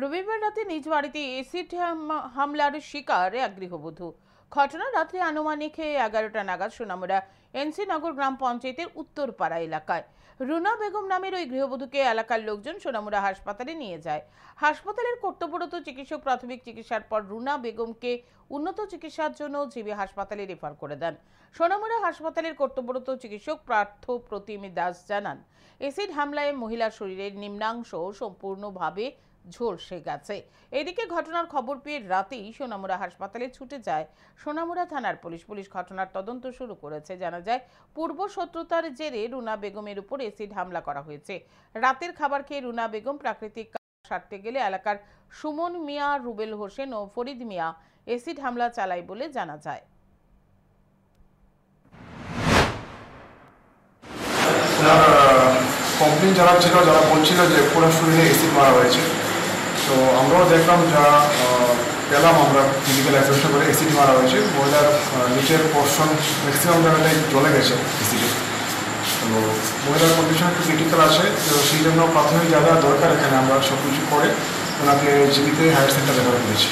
রবিবার রাতে নিজ বাড়িতে এসিড হামলার শিকার এক গৃহবধূ। ঘটনা রাত্রে আনুমানিক 11টা নাগাদ সোনামুড়া এনসি নগর গ্রাম পঞ্চায়েতের উত্তরপাড়া এলাকায় রুনা বেগম নামের ওই গৃহবধূকে এলাকার লোকজন সোনামুড়া হাসপাতালে নিয়ে যায়। হাসপাতালের কর্তব্যরত চিকিৎসক প্রাথমিক চিকিৎসার পর রুনা বেগমকে উন্নত চিকিৎসার জন্য জিবি হাসপাতালে রেফার করে দেন। সোনামুড়া হাসপাতালের কর্তব্যরত চিকিৎসক পার্থ প্রতিম দাস জানান, এসিড হামলায় মহিলার শরীরের নিম্নাংশ সম্পূর্ণভাবে ঝলসে গেছে। এদিকে ঘটনার খবর পেয়ে রাতেই সোনামুড়া হাসপাতালে ছুটে যায় সোনামুড়া থানার পুলিশ। ঘটনার তদন্ত শুরু করেছে। জানা যায়, পূর্ব শত্রুতার জেরে রুনা বেগমের উপর এসিড হামলা করা হয়েছে। রাতের খাবার খেয়ে রুনা বেগম প্রাকৃতিক সারতে গেলে এলাকার সুমন মিয়া, রুবেল হোসেন ও ফরিদ মিয়া এসিড হামলা চালায় বলে জানা যায়। কমপ্লেন যারা ছিল, যারা বলছিল যে পুরো শরীরে এসিড মারা হয়েছে, তো আমরাও দেখলাম, যা পেলাম আমরা ফিজিক্যাল অ্যাসেসমেন্ট করে এসিড মারা হয়েছে। মহিলার নিচের পোর্শন ম্যাক্সিমাম জায়গাটাই জ্বলে গেছে এসিডে। তো মহিলার কন্ডিশন একটু ক্রিটিক্যাল আছে, তো সেই জন্য প্রাথমিক যা যা দরকার এখানে আমরা সব কিছু করে ওনাকে জীবিতে হায়ার সেন্টার রেফার করেছি।